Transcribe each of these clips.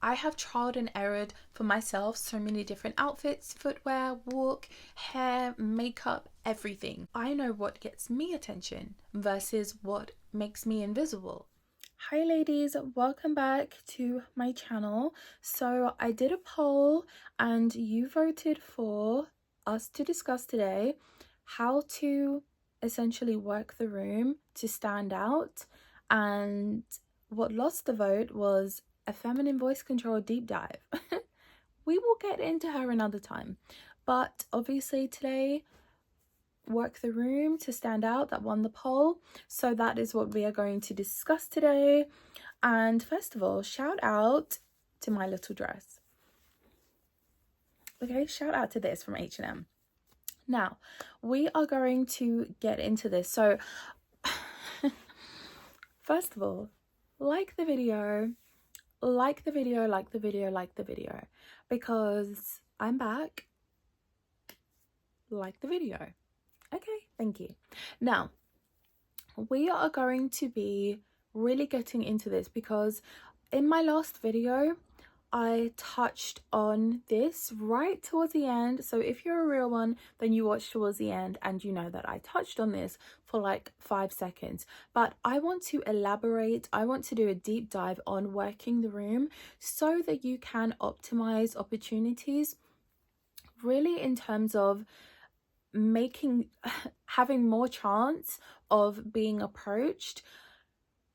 I have trialed and errored for myself so many different outfits, footwear, walk, hair, makeup, everything. I know what gets me attention versus what makes me invisible. Hi ladies, welcome back to my channel. So I did a poll and you voted for us to discuss today how to essentially work the room to stand out, and what lost the vote was a feminine voice control deep dive. We will get into her another time, but obviously today, work the room to stand out, that won the poll. So that is what we are going to discuss today. And first of all, shout out to my little dress. Okay, shout out to this from H&M. Now we are going to get into this. So first of all, like the video, because I'm back. Like the video. Okay, thank you. Now we are going to be really getting into this because in my last video I touched on this right towards the end. So if you're a real one, then you watch towards the end and you know that I touched on this for like 5 seconds. But I want to elaborate. I want to do a deep dive on working the room so that you can optimize opportunities, really in terms of having more chance of being approached.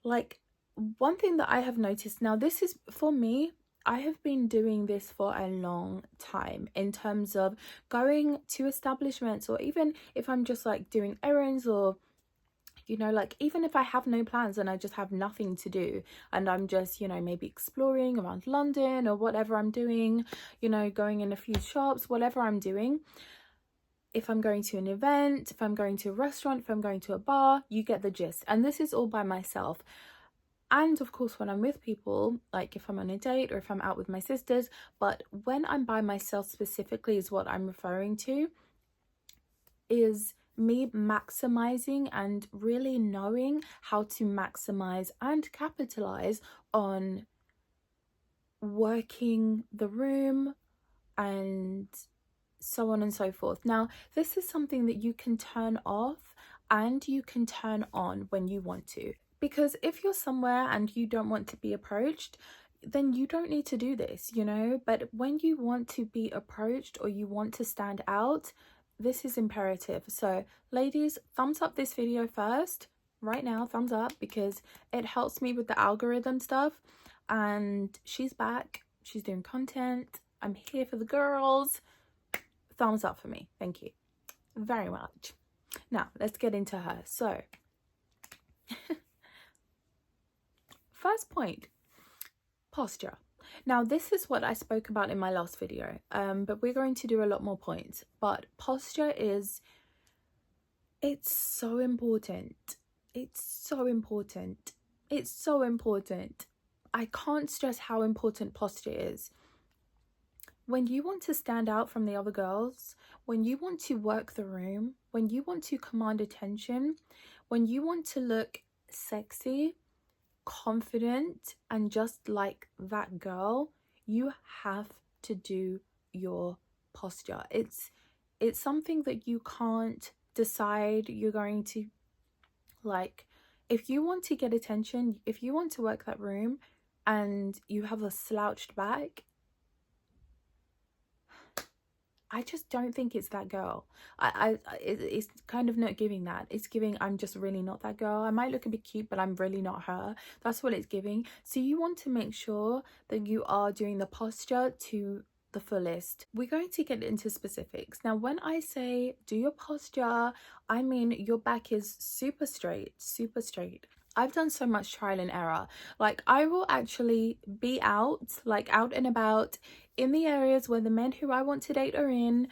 Like, one thing that I have noticed now, this is for me, I have been doing this for a long time in terms of going to establishments, or even if I'm just like doing errands, or you know, like even if I have no plans and I just have nothing to do and I'm just, you know, maybe exploring around London or whatever I'm doing, you know, going in a few shops, whatever I'm doing. If I'm going to an event, if I'm going to a restaurant, if I'm going to a bar, you get the gist. And this is all by myself. And of course, when I'm with people, like if I'm on a date or if I'm out with my sisters, but when I'm by myself specifically is what I'm referring to, is me maximizing and really knowing how to maximize and capitalize on working the room and so on and so forth. Now, this is something that you can turn off and you can turn on when you want to. Because if you're somewhere and you don't want to be approached, then you don't need to do this, you know. But when you want to be approached or you want to stand out, this is imperative. So ladies, thumbs up this video first, right now, thumbs up, because it helps me with the algorithm stuff. And she's back, she's doing content, I'm here for the girls. Thumbs up for me, thank you very much. Now let's get into her. So first point, posture. Now this is what I spoke about in my last video, but we're going to do a lot more points. But posture is, it's so important. It's so important. It's so important. I can't stress how important posture is. When you want to stand out from the other girls, when you want to work the room, when you want to command attention, when you want to look sexy, confident, and just like that girl, you have to do your posture. It's something that you can't decide you're going to, like, if you want to get attention, if you want to work that room and you have a slouched back, I just don't think it's that girl. It's kind of not giving that. It's giving, I'm just really not that girl. I might look a bit cute, but I'm really not her. That's what it's giving. So you want to make sure that you are doing the posture to the fullest. We're going to get into specifics. Now, when I say do your posture, I mean your back is super straight, super straight. I've done so much trial and error. Like, I will actually be out, like out and about in the areas where the men who I want to date are in.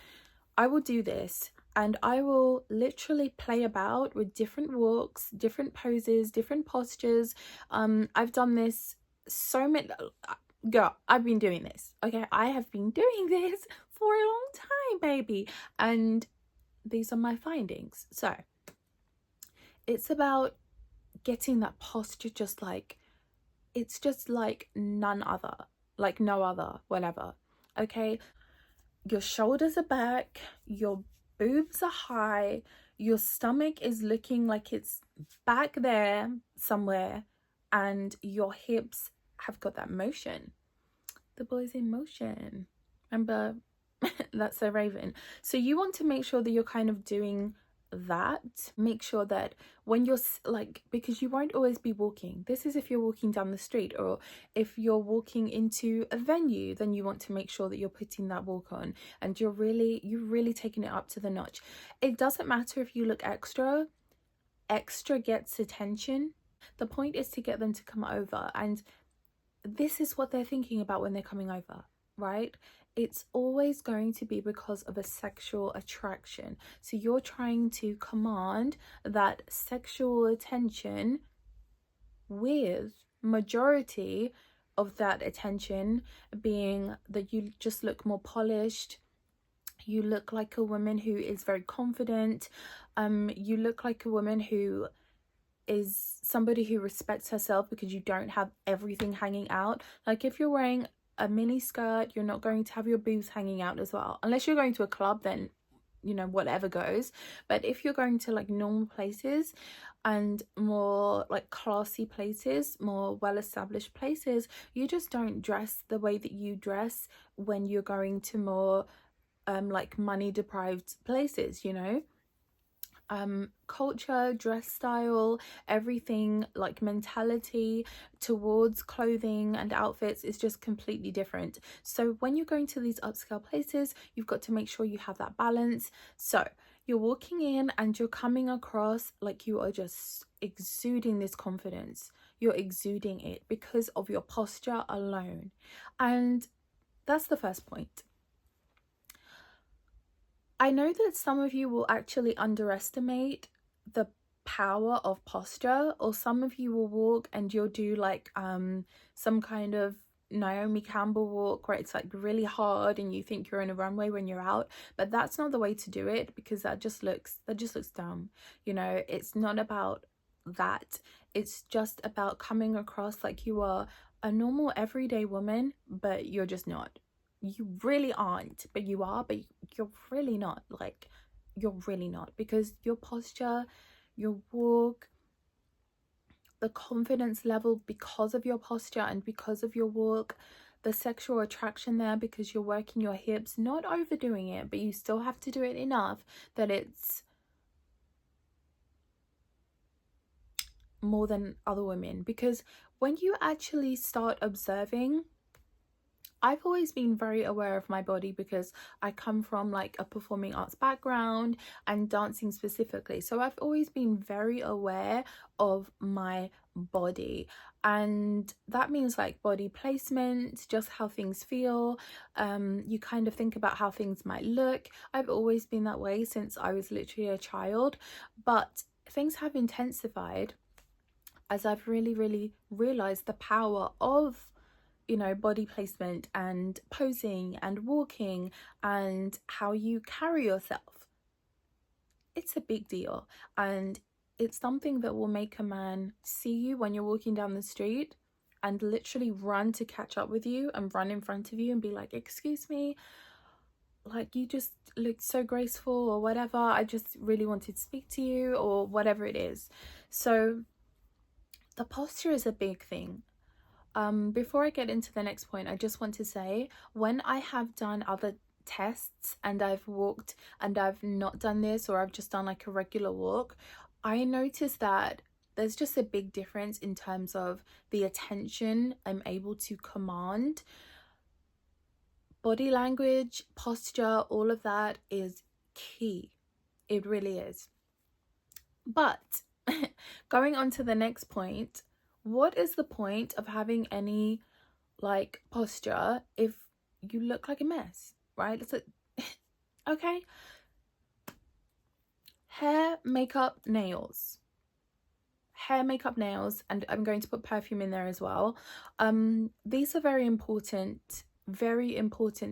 I will do this and I will literally play about with different walks, different poses, different postures. I've done this so many, girl, I've been doing this. Okay, I have been doing this for a long time, baby. And these are my findings. So it's about getting that posture just like, it's just like none other. like no other, whatever. Okay, your shoulders are back, your boobs are high, your stomach is looking like it's back there somewhere, and your hips have got that motion. The boy's in motion. Remember, that's a raven. So you want to make sure that you're kind of doing that. Make sure that when you're like, because you won't always be walking. This is if you're walking down the street, or if you're walking into a venue, then you want to make sure that you're putting that walk on and you're really taking it up to the notch. It doesn't matter if you look extra gets attention. The point is to get them to come over, and this is what they're thinking about when they're coming over, right? It's always going to be because of a sexual attraction. So you're trying to command that sexual attention, with majority of that attention being that you just look more polished, you look like a woman who is very confident, you look like a woman who is somebody who respects herself because you don't have everything hanging out. Like if you're wearing a mini skirt, you're not going to have your boobs hanging out as well, unless you're going to a club, then you know, whatever goes. But if you're going to like normal places and more like classy places, more well-established places, you just don't dress the way that you dress when you're going to more like money deprived places, you know. Culture, dress style, everything, like mentality towards clothing and outfits is just completely different. So when you're going to these upscale places, you've got to make sure you have that balance. So you're walking in and you're coming across like you are just exuding this confidence. You're exuding it because of your posture alone. And that's the first point. I know that some of you will actually underestimate the power of posture, or some of you will walk and you'll do like some kind of Naomi Campbell walk where it's like really hard and you think you're in a runway when you're out, but that's not the way to do it, because that just looks dumb. You know, it's not about that. It's just about coming across like you are a normal everyday woman, but you're just not. You really aren't, but you are, but you're really not. Like, you're really not, because your posture, your walk, the confidence level because of your posture and because of your walk, the sexual attraction there because you're working your hips, not overdoing it, but you still have to do it enough that it's more than other women. Because when you actually start observing, I've always been very aware of my body because I come from like a performing arts background and dancing specifically. So I've always been very aware of my body, and that means like body placement, just how things feel. You kind of think about how things might look. I've always been that way since I was literally a child, but things have intensified as I've really realized the power of, you know, body placement and posing and walking and how you carry yourself. It's a big deal, and it's something that will make a man see you when you're walking down the street and literally run to catch up with you and run in front of you and be like, excuse me, like you just look so graceful, or whatever, I just really wanted to speak to you, or whatever it is. So the posture is a big thing. Before I get into the next point, I just want to say, when I have done other tests and I've walked and I've not done this, or I've just done like a regular walk, I noticed that there's just a big difference in terms of the attention I'm able to command. Body language, posture, all of that is key. It really is. But going on to the next point, what is the point of having any like posture if you look like a mess, right? It's like, okay, hair, makeup, nails, and I'm going to put perfume in there as well. These are very important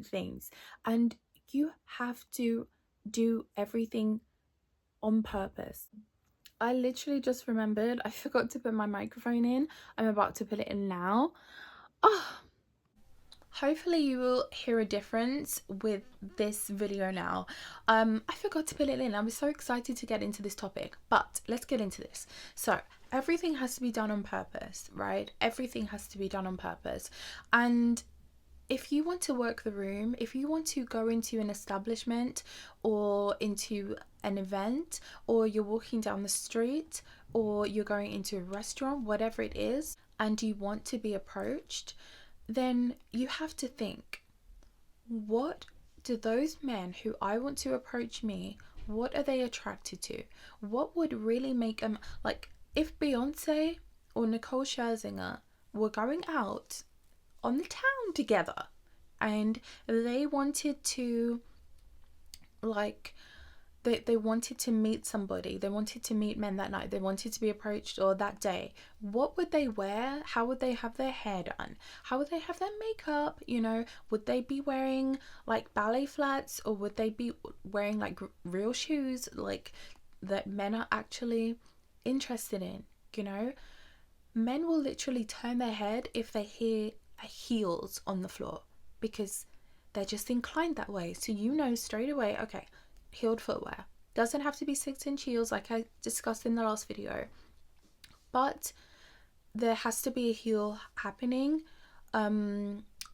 things, and you have to do everything on purpose. I literally just remembered I forgot to put my microphone in. I'm about to put it in now. Oh, Hopefully you will hear a difference with this video now. I forgot to put it in. I was so excited to get into this topic, but let's get into this. So everything has to be done on purpose, right? Everything has to be done on purpose. And if you want to work the room, if you want to go into an establishment or into an event, or you're walking down the street, or you're going into a restaurant, whatever it is, and you want to be approached, then you have to think, what do those men who I want to approach me, what are they attracted to? What would really make them, like, if Beyonce or Nicole Scherzinger were going out on the town together and they wanted to, like, they wanted to meet somebody, they wanted to meet men that night, they wanted to be approached or that day, what would they wear? How would they have their hair done? How would they have their makeup? You know, would they be wearing like ballet flats, or would they be wearing like real shoes, like that men are actually interested in? You know, men will literally turn their head if they hear heels on the floor because they're just inclined that way. So you know straight away, okay, heeled footwear. Doesn't have to be 6-inch heels like I discussed in the last video, but there has to be a heel happening,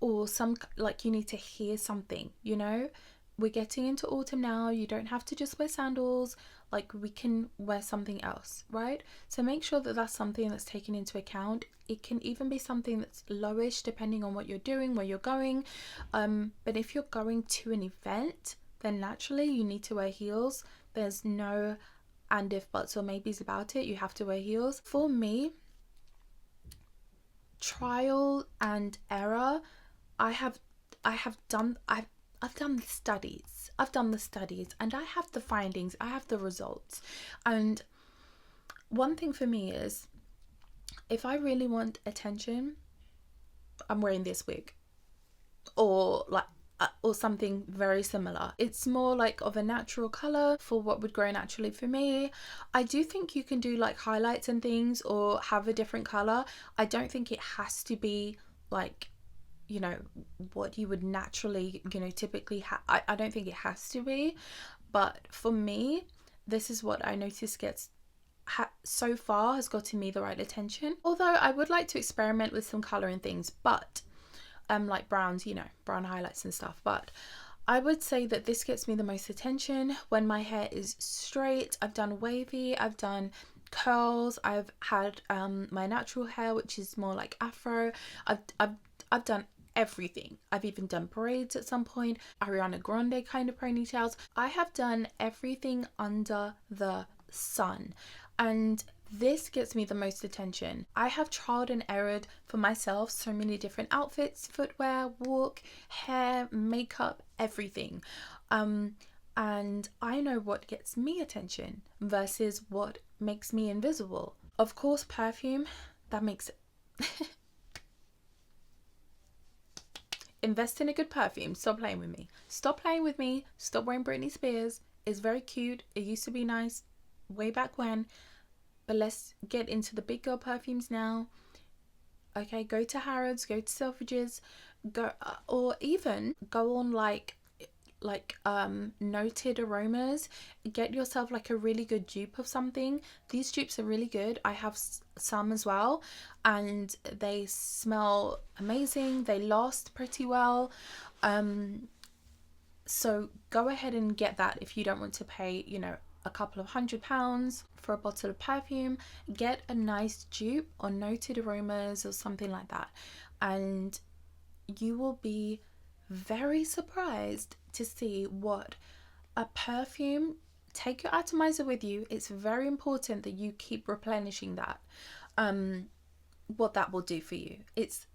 or some, like, you need to hear something, you know. We're getting into autumn now, you don't have to just wear sandals, like we can wear something else, right? So make sure that that's something that's taken into account. It can even be something that's lowish depending on what you're doing, where you're going, but if you're going to an event, then naturally you need to wear heels. There's no and if buts or maybes about it. You have to wear heels. For me, trial and error, I've done the studies. I've done the studies and I have the findings, I have the results. And one thing for me is, if I really want attention, I'm wearing this wig or something very similar. It's more like of a natural color for what would grow naturally for me. I do think you can do like highlights and things or have a different color. I don't think it has to be like, you know, what you would naturally, you know, typically I don't think it has to be, but for me, this is what I notice gets so far has gotten me the right attention. Although I would like to experiment with some color and things, but like browns, you know, brown highlights and stuff, but I would say that this gets me the most attention when my hair is straight. I've done wavy, I've done curls, I've had my natural hair, which is more like afro. I've done everything. I've even done braids at some point, Ariana Grande kind of ponytails. I have done everything under the sun, and this gets me the most attention. I have trialed and errored for myself so many different outfits, footwear, walk, hair, makeup, everything. And I know what gets me attention versus what makes me invisible. Of course, perfume, that makes it. Invest in a good perfume. Stop playing with me. Stop playing with me. Stop wearing Britney Spears. It's very cute. It used to be nice way back when. But let's get into the big girl perfumes now. Okay, go to Harrods, go to Selfridges, go or even go on like noted aromas. Get yourself like a really good dupe of something. These dupes are really good. I have some as well, and they smell amazing. They last pretty well. So go ahead and get that if you don't want to pay, you know, a couple of £100 for a bottle of perfume. Get a nice dupe or noted aromas or something like that, and you will be very surprised to see what a perfume. Take your atomizer with you. It's very important that you keep replenishing that. What that will do for you. It's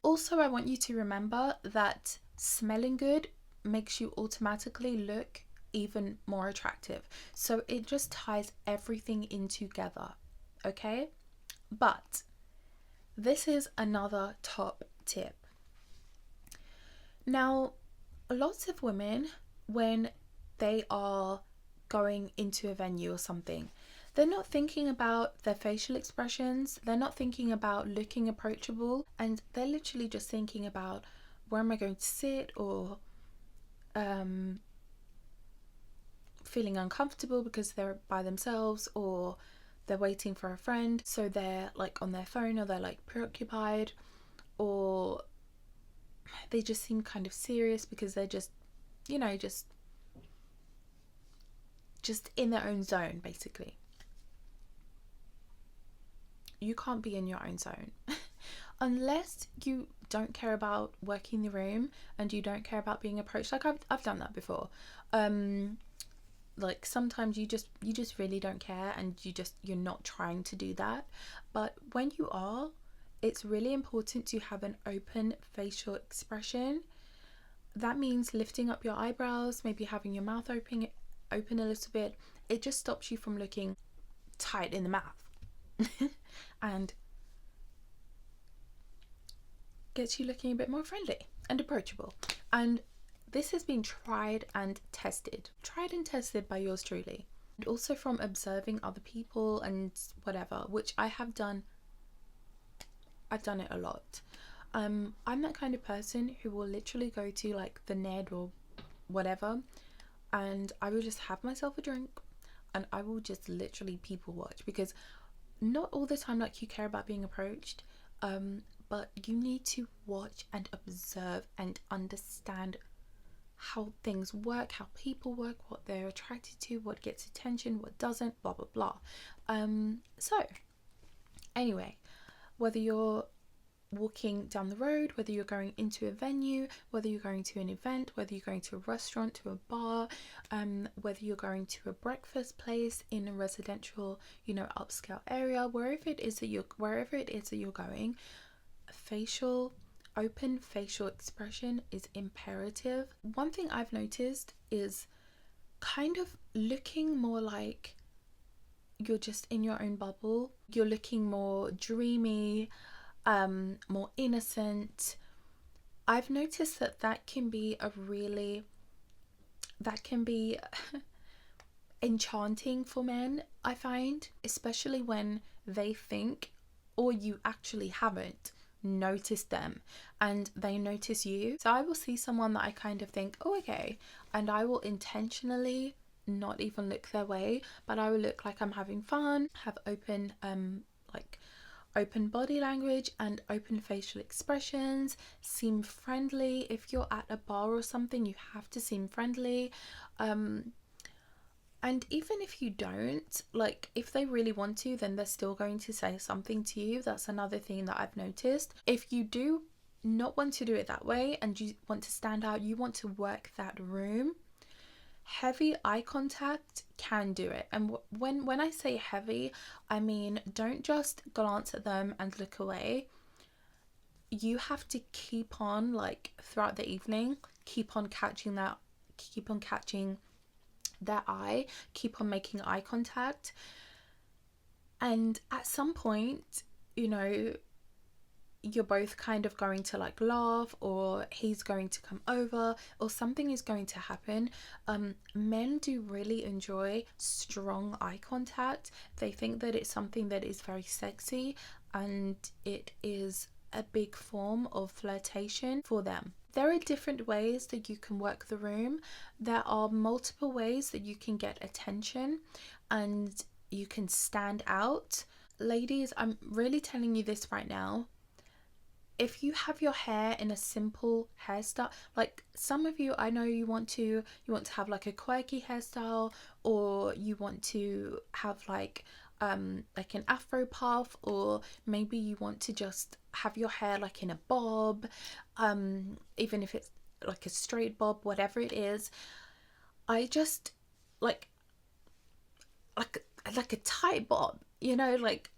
also, I want you to remember that smelling good makes you automatically look even more attractive. So it just ties everything in together, okay? But this is another top tip. Now, lots of women, when they are going into a venue or something, They're not thinking about their facial expressions. They're not thinking about looking approachable. And they're literally just thinking about, where am I going to sit, or feeling uncomfortable because they're by themselves, or they're waiting for a friend, so they're like on their phone, or they're like preoccupied, or they just seem kind of serious because they're just, you know, just in their own zone, basically. You can't be in your own zone unless you don't care about working the room and you don't care about being approached. Like I've done that before. Like sometimes you just really don't care, and you're not trying to do that. But when you are, it's really important to have an open facial expression. That means lifting up your eyebrows, maybe having your mouth open a little bit. It just stops you from looking tight in the mouth and gets you looking a bit more friendly and approachable. And this has been tried and tested by yours truly, and also from observing other people and whatever, which I have done. I've done it a lot. I'm that kind of person who will literally go to like the Ned or whatever, and I will just have myself a drink and I will just literally people watch, because not all the time like you care about being approached, but you need to watch and observe and understand how things work, how people work, what they're attracted to, what gets attention, what doesn't, blah blah blah. So anyway, whether you're walking down the road, whether you're going into a venue, whether you're going to an event, whether you're going to a restaurant, to a bar, whether you're going to a breakfast place in a residential, you know, upscale area, wherever it is that you're going, open facial expression is imperative. One thing I've noticed is kind of looking more like you're just in your own bubble. You're looking more dreamy, more innocent. I've noticed that can be enchanting for men, I find, especially when they think, or you actually haven't noticed them and they notice you. So I will see someone that I kind of think, oh okay, and I will intentionally not even look their way, but I will look like I'm having fun, have open body language and open facial expressions, seem friendly. If you're at a bar or something, you have to seem friendly. And even if you don't, like if they really want to, then they're still going to say something to you. That's another thing that I've noticed. If you do not want to do it that way and you want to stand out, you want to work that room, heavy eye contact can do it. And when I say heavy, I mean don't just glance at them and look away. You have to keep on, like throughout the evening, keep on catching their eye, keep on making eye contact, and at some point, you know, you're both kind of going to like laugh, or he's going to come over, or something is going to happen. Men do really enjoy strong eye contact. They think that it's something that is very sexy, and it is a big form of flirtation for them. There are different ways that you can work the room. There are multiple ways that you can get attention and you can stand out. Ladies, I'm really telling you this right now. If you have your hair in a simple hairstyle, like some of you, I know you want to have like a quirky hairstyle, or you want to have like an afro puff, or maybe you want to just have your hair like in a bob, even if it's like a straight bob, whatever it is. I just like a tight bob, you know, like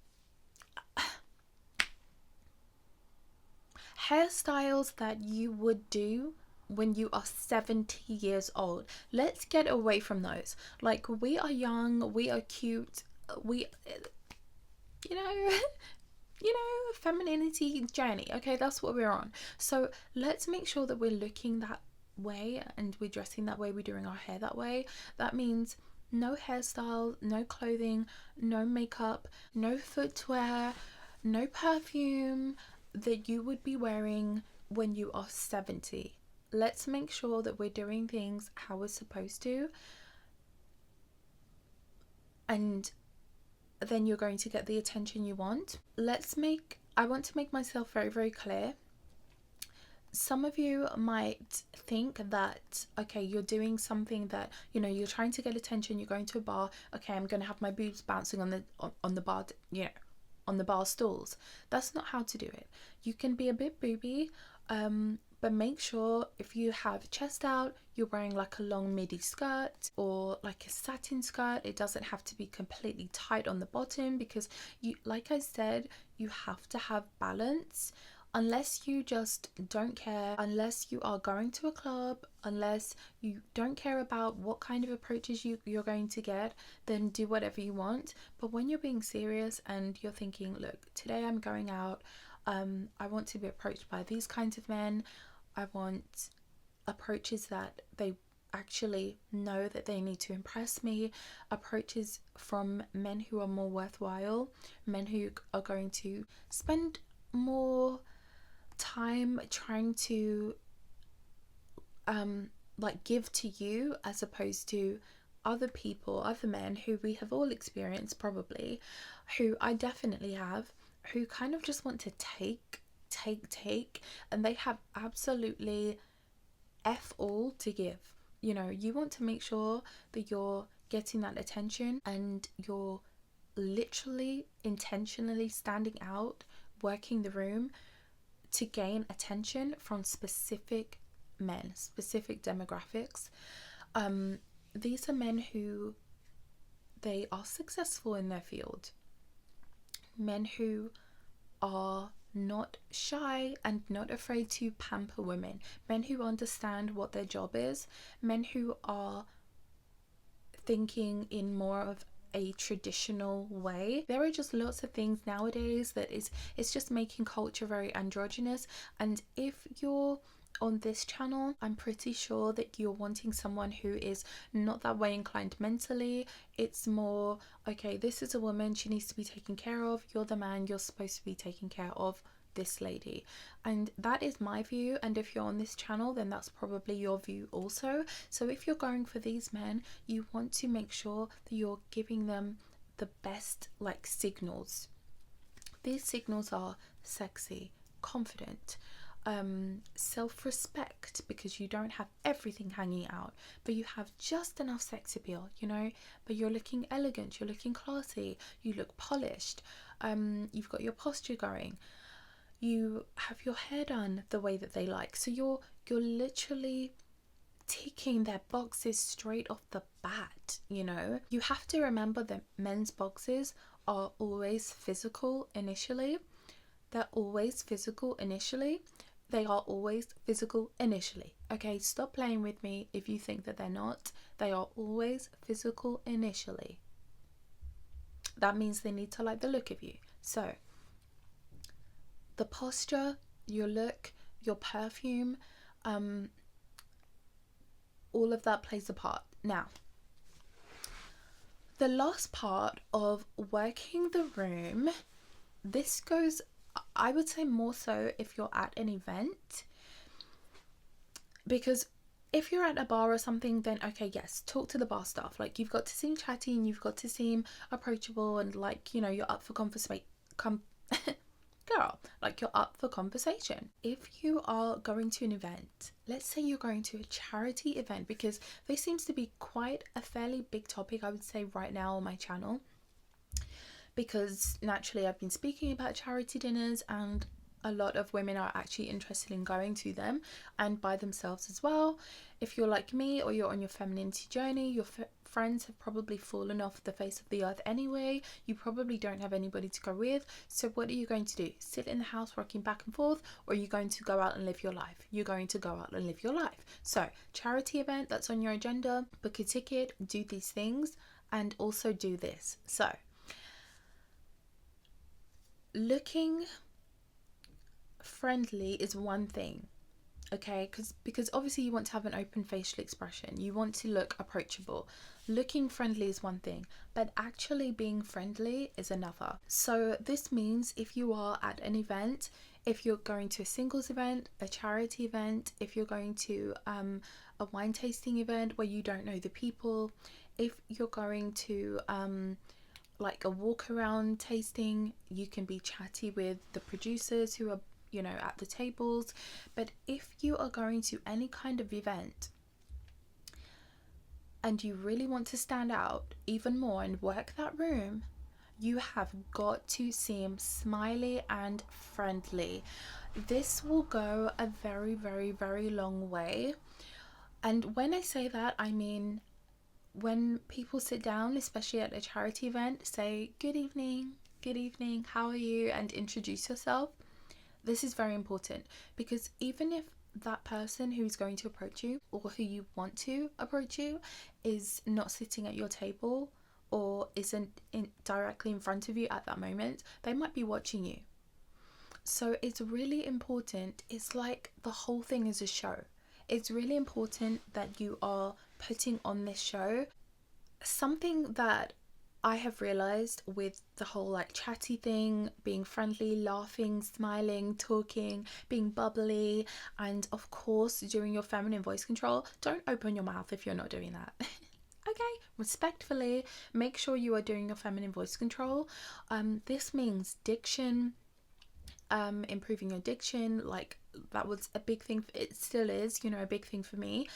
hairstyles that you would do when you are 70 years old. Let's get away from those. Like, we are young, we are cute, we, you know, femininity journey. Okay, that's what we're on. So let's make sure that we're looking that way and we're dressing that way, we're doing our hair that way. That means no hairstyle, no clothing, no makeup, no footwear, no perfume that you would be wearing when you are 70. Let's make sure that we're doing things how we're supposed to, and then you're going to get the attention you want. I want to make myself very, very clear. Some of you might think that, okay, you're doing something that, you know, you're trying to get attention, you're going to a bar, okay, I'm going to have my boobs bouncing on the bar, you know, on the bar stools. That's not how to do it. You can be a bit booby, but make sure if you have chest out, you're wearing like a long midi skirt or like a satin skirt. It doesn't have to be completely tight on the bottom, because you, like I said, you have to have balance. Unless you just don't care, unless you are going to a club, unless you don't care about what kind of approaches you're going to get, then do whatever you want. But when you're being serious and you're thinking, look, today I'm going out, I want to be approached by these kinds of men, I want approaches that they actually know that they need to impress me, approaches from men who are more worthwhile, men who are going to spend more time trying to like give to you, as opposed to other people, other men who we have all experienced probably, who I definitely have, who kind of just want to take, and they have absolutely F all to give. You know, you want to make sure that you're getting that attention and you're literally intentionally standing out, working the room to gain attention from specific men, specific demographics. These are men who, they are successful in their field, men who are not shy and not afraid to pamper women, men who understand what their job is, men who are thinking in more of a traditional way. There are just lots of things nowadays that it's just making culture very androgynous. And if you're on this channel, I'm pretty sure that you're wanting someone who is not that way inclined mentally. It's more, okay, this is a woman, she needs to be taken care of, you're the man, you're supposed to be taking care of this lady. And that is my view, and if you're on this channel, then that's probably your view also. So if you're going for these men, you want to make sure that you're giving them the best like signals. These signals are sexy, confident, self-respect, because you don't have everything hanging out, but you have just enough sex appeal, you know, but you're looking elegant, you're looking classy, you look polished, you've got your posture going, you have your hair done the way that they like. So you're literally ticking their boxes straight off the bat, you know. You have to remember that men's boxes are always physical initially. They're always physical initially. They are always physical initially. Okay, stop playing with me if you think that they're not. They are always physical initially. That means they need to like the look of you. So the posture, your look, your perfume, all of that plays a part. Now, the last part of working the room, this goes, I would say, more so if you're at an event, because if you're at a bar or something, then okay, yes, talk to the bar staff. Like, you've got to seem chatty and you've got to seem approachable, and like, you know, you're up for girl, like you're up for conversation. If you are going to an event, let's say you're going to a charity event, because this seems to be quite a fairly big topic, I would say, right now on my channel, because naturally I've been speaking about charity dinners and a lot of women are actually interested in going to them, and by themselves as well. If you're like me or you're on your femininity journey, your friends have probably fallen off the face of the earth anyway. You probably don't have anybody to go with. So what are you going to do? Sit in the house rocking back and forth, or are you going to go out and live your life? You're going to go out and live your life. So charity event, that's on your agenda. Book a ticket, do these things, and also do this. So looking friendly is one thing. Okay, because obviously you want to have an open facial expression, you want to look approachable. Looking friendly is one thing, but actually being friendly is another. So this means if you are at an event, if you're going to a singles event, a charity event, if you're going to a wine tasting event where you don't know the people, if you're going to like a walk around tasting, you can be chatty with the producers who are, you know, at the tables. But if you are going to any kind of event and you really want to stand out even more and work that room, you have got to seem smiley and friendly. This will go a very, very, very long way. And when I say that, I mean when people sit down, especially at a charity event, say good evening, how are you, and introduce yourself. This is very important, because even if that person who's going to approach you, or who you want to approach you, is not sitting at your table or isn't directly in front of you at that moment, they might be watching you. So it's really important. It's like the whole thing is a show. It's really important that you are putting on this show. Something that I have realized with the whole like chatty thing, being friendly, laughing, smiling, talking, being bubbly, and of course doing your feminine voice control. Don't open your mouth if you're not doing that. Okay, respectfully, make sure you are doing your feminine voice control. This means diction, improving your diction. Like, that was a big thing. It still is, you know, a big thing for me.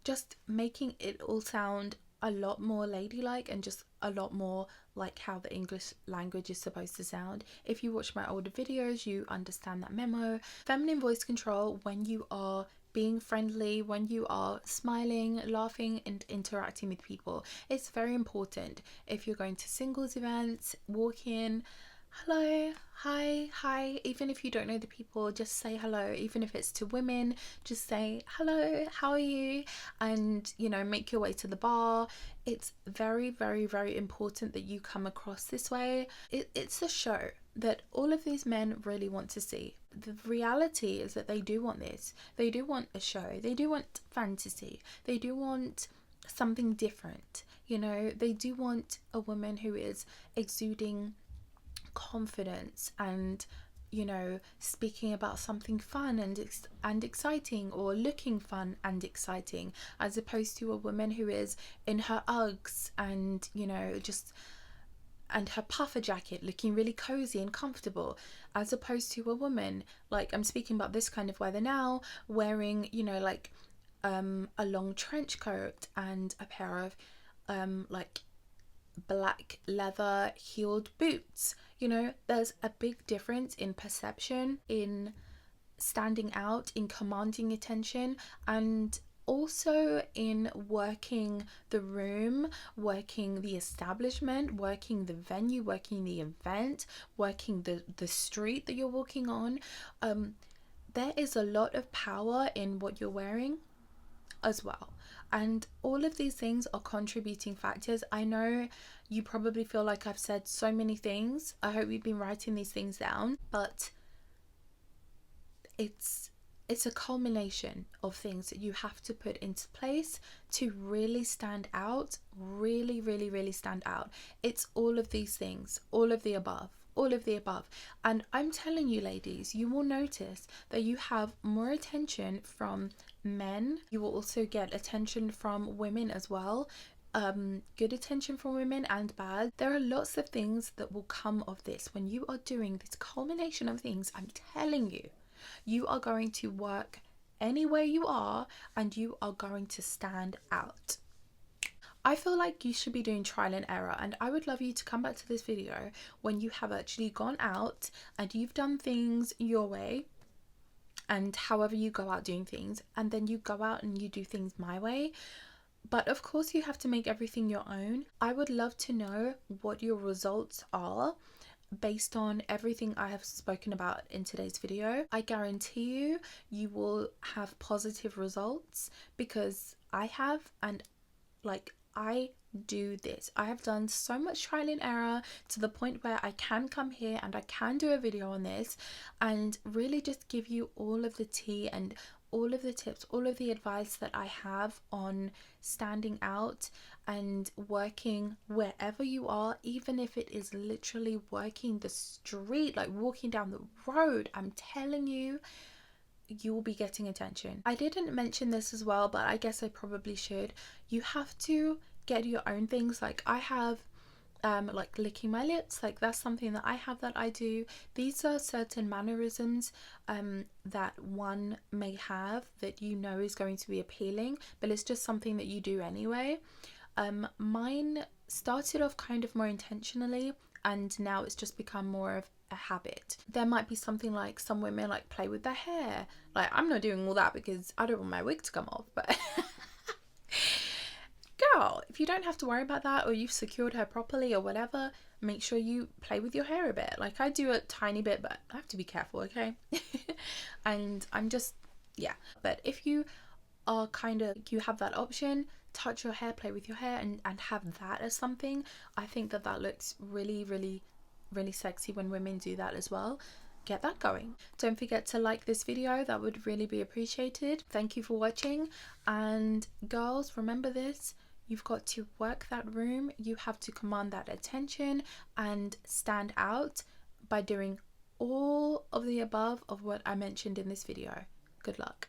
Just making it all sound a lot more ladylike and just a lot more like how the English language is supposed to sound. If you watch my older videos, you understand that memo. Feminine voice control, when you are being friendly, when you are smiling, laughing, and interacting with people, it's very important. If you're going to singles events, walk in, hello, hi, even if you don't know the people, just say hello. Even if it's to women, just say hello, how are you, and, you know, make your way to the bar. It's very, very, very important that you come across this way. It's a show that all of these men really want to see. The reality is that they do want this. They do want a show. They do want fantasy. They do want something different. You know, they do want a woman who is exuding confidence and, you know, speaking about something fun and exciting, or looking fun and exciting, as opposed to a woman who is in her Uggs and, you know, just, and her puffer jacket, looking really cozy and comfortable, as opposed to a woman, like, I'm speaking about this kind of weather now, wearing, you know, like a long trench coat and a pair of like black leather heeled boots. You know, there's a big difference in perception, in standing out, in commanding attention, and also in working the room, working the establishment, working the venue, working the event, working the street that you're walking on. There is a lot of power in what you're wearing as well. And all of these things are contributing factors. I know you probably feel like I've said so many things. I hope you've been writing these things down, but it's a culmination of things that you have to put into place to really stand out, really, really, really stand out. It's all of these things, all of the above. All of the above. And I'm telling you, ladies, you will notice that you have more attention from men. You will also get attention from women as well. Good attention from women and bad. There are lots of things that will come of this. When you are doing this culmination of things, I'm telling you, you are going to work anywhere you are and you are going to stand out. I feel like you should be doing trial and error, and I would love you to come back to this video when you have actually gone out and you've done things your way, and however you go out doing things, and then you go out and you do things my way. But of course you have to make everything your own. I would love to know what your results are based on everything I have spoken about in today's video. I guarantee you, you will have positive results, because I have, and like, I do this. I have done so much trial and error to the point where I can come here and I can do a video on this and really just give you all of the tea and all of the tips, all of the advice that I have on standing out and working wherever you are, even if it is literally working the street, like walking down the road. I'm telling you, you will be getting attention. I didn't mention this as well, but I guess I probably should. You have to get your own things. Like I have like licking my lips, like that's something that I have that I do. These are certain mannerisms that one may have that you know is going to be appealing, but it's just something that you do anyway. Mine started off kind of more intentionally, and now it's just become more of a habit. There might be something like some women like play with their hair. Like I'm not doing all that because I don't want my wig to come off, but girl, if you don't have to worry about that, or you've secured her properly or whatever, make sure you play with your hair a bit. Like I do a tiny bit, but I have to be careful, okay? And I'm just, yeah. But if you are kind of, you have that option, touch your hair, play with your hair, and have that as something, I think that that looks really, really, really sexy when women do that as well. Get that going. Don't forget to like this video, that would really be appreciated. Thank you for watching, and girls, remember this: you've got to work that room, you have to command that attention and stand out by doing all of the above of what I mentioned in this video. Good luck.